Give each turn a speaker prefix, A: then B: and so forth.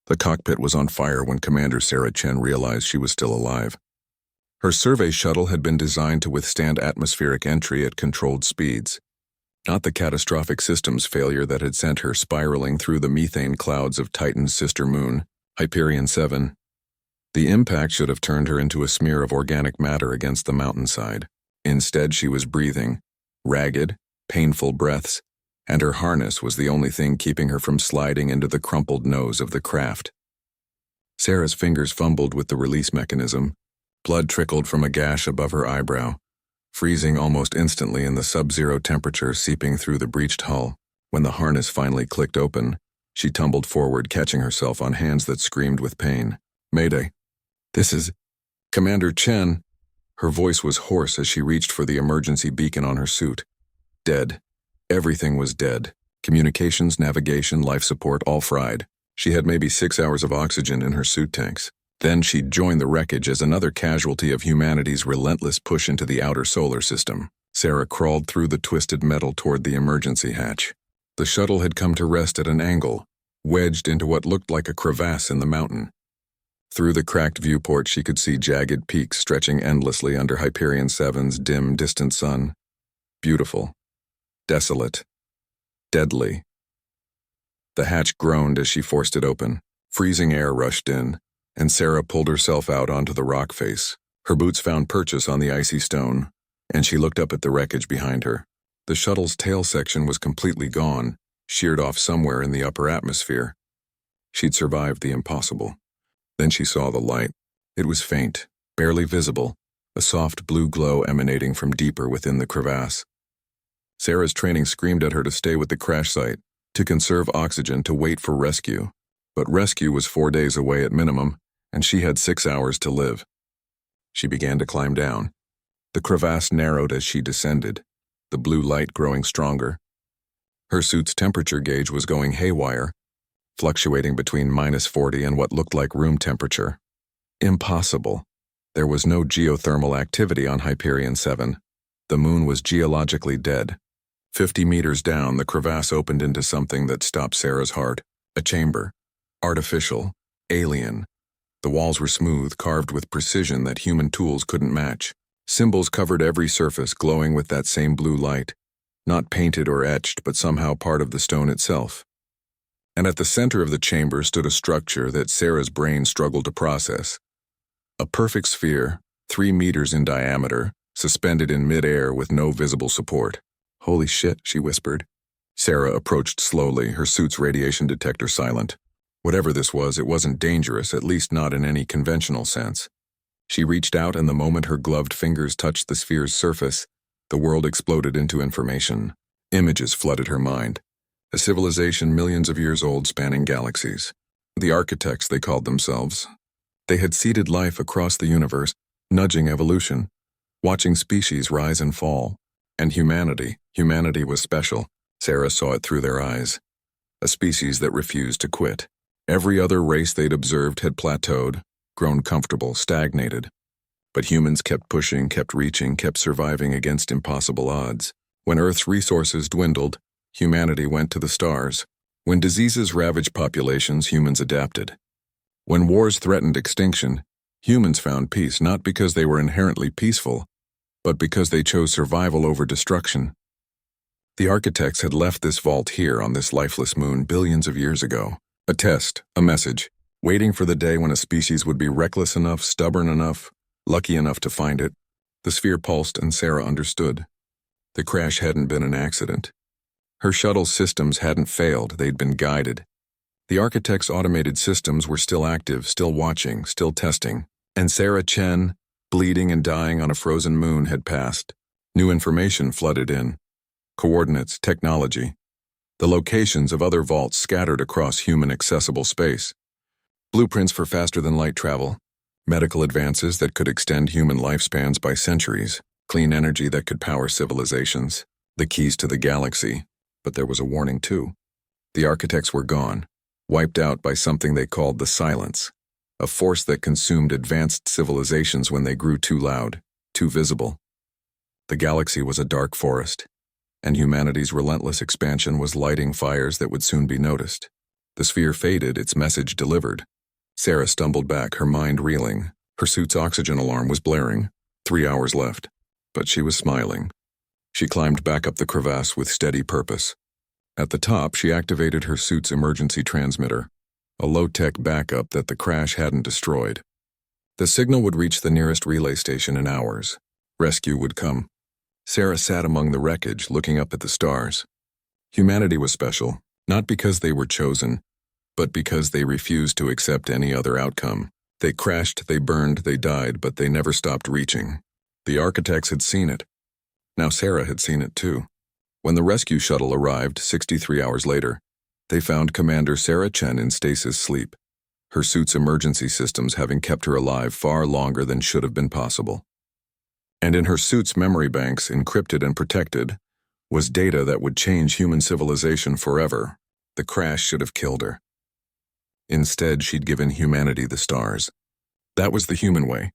A: The cockpit was on fire when Commander Sarah Chen realized she was still alive. Her survey shuttle had been designed to withstand atmospheric entry at controlled speeds, not the catastrophic systems failure that had sent her spiraling through the methane clouds of Titan's sister moon, Hyperion 7. The impact should have turned her into a smear of organic matter against the mountainside. Instead, she was breathing, ragged, painful breaths, and her harness was the only thing keeping her from sliding into the crumpled nose of the craft. Sarah's fingers fumbled with the release mechanism. Blood trickled from a gash above her eyebrow, freezing almost instantly in the sub-zero temperature seeping through the breached hull. When the harness finally clicked open, she tumbled forward, catching herself on hands that screamed with pain. "Mayday. This is Commander Chen." Her voice was hoarse as she reached for the emergency beacon on her suit. Dead. Everything was dead. Communications, navigation, life support, all fried. She had maybe 6 hours of oxygen in her suit tanks. Then she'd join the wreckage as another casualty of humanity's relentless push into the outer solar system. Sarah crawled through the twisted metal toward the emergency hatch. The shuttle had come to rest at an angle, wedged into what looked like a crevasse in the mountain. Through the cracked viewport, she could see jagged peaks stretching endlessly under Hyperion 7's dim, distant sun. Beautiful. Desolate. Deadly. The hatch groaned as she forced it open. Freezing air rushed in, and Sarah pulled herself out onto the rock face. Her boots found purchase on the icy stone, and she looked up at the wreckage behind her. The shuttle's tail section was completely gone, sheared off somewhere in the upper atmosphere. She'd survived the impossible. Then she saw the light. It was faint, barely visible, a soft blue glow emanating from deeper within the crevasse. Sarah's training screamed at her to stay with the crash site, to conserve oxygen, to wait for rescue. But rescue was 4 days away at minimum, and she had 6 hours to live. She began to climb down. The crevasse narrowed as she descended, the blue light growing stronger. Her suit's temperature gauge was going haywire, fluctuating between -40 and what looked like room temperature. Impossible. There was no geothermal activity on Hyperion 7. The moon was geologically dead. 50 meters down, the crevasse opened into something that stopped Sarah's heart. A chamber. Artificial. Alien. The walls were smooth, carved with precision that human tools couldn't match. Symbols covered every surface, glowing with that same blue light. Not painted or etched, but somehow part of the stone itself. And at the center of the chamber stood a structure that Sarah's brain struggled to process. A perfect sphere, 3 meters in diameter, suspended in mid-air with no visible support. "Holy shit," she whispered. Sarah approached slowly, her suit's radiation detector silent. Whatever this was, it wasn't dangerous, at least not in any conventional sense. She reached out, and the moment her gloved fingers touched the sphere's surface, the world exploded into information. Images flooded her mind. A civilization millions of years old, spanning galaxies. The architects, they called themselves. They had seeded life across the universe, nudging evolution, watching species rise and fall. And humanity was special. Sarah saw it through their eyes. A species that refused to quit. Every other race they'd observed had plateaued, grown comfortable, stagnated. But humans kept pushing, kept reaching, kept surviving against impossible odds. When Earth's resources dwindled, humanity went to the stars. When diseases ravaged populations, humans adapted. When wars threatened extinction, humans found peace, not because they were inherently peaceful, but because they chose survival over destruction. The architects had left this vault here on this lifeless moon billions of years ago. A test, a message, waiting for the day when a species would be reckless enough, stubborn enough, lucky enough to find it. The sphere pulsed, and Sarah understood. The crash hadn't been an accident. Her shuttle systems hadn't failed, they'd been guided. The architects' automated systems were still active, still watching, still testing. And Sarah Chen, bleeding and dying on a frozen moon, had passed. New information flooded in. Coordinates, technology. The locations of other vaults scattered across human-accessible space. Blueprints for faster-than-light travel. Medical advances that could extend human lifespans by centuries. Clean energy that could power civilizations. The keys to the galaxy. But there was a warning, too. The architects were gone, wiped out by something they called the Silence. A force that consumed advanced civilizations when they grew too loud, too visible. The galaxy was a dark forest, and humanity's relentless expansion was lighting fires that would soon be noticed. The sphere faded, its message delivered. Sarah stumbled back, her mind reeling. Her suit's oxygen alarm was blaring. 3 hours left. But she was smiling. She climbed back up the crevasse with steady purpose. At the top, she activated her suit's emergency transmitter, a low-tech backup that the crash hadn't destroyed. The signal would reach the nearest relay station in hours. Rescue would come. Sarah sat among the wreckage, looking up at the stars. Humanity was special, not because they were chosen, but because they refused to accept any other outcome. They crashed, they burned, they died, but they never stopped reaching. The architects had seen it. Now Sarah had seen it too. When the rescue shuttle arrived 63 hours later, they found Commander Sarah Chen in stasis sleep, her suit's emergency systems having kept her alive far longer than should have been possible. And in her suit's memory banks, encrypted and protected, was data that would change human civilization forever. The crash should have killed her. Instead, she'd given humanity the stars. That was the human way.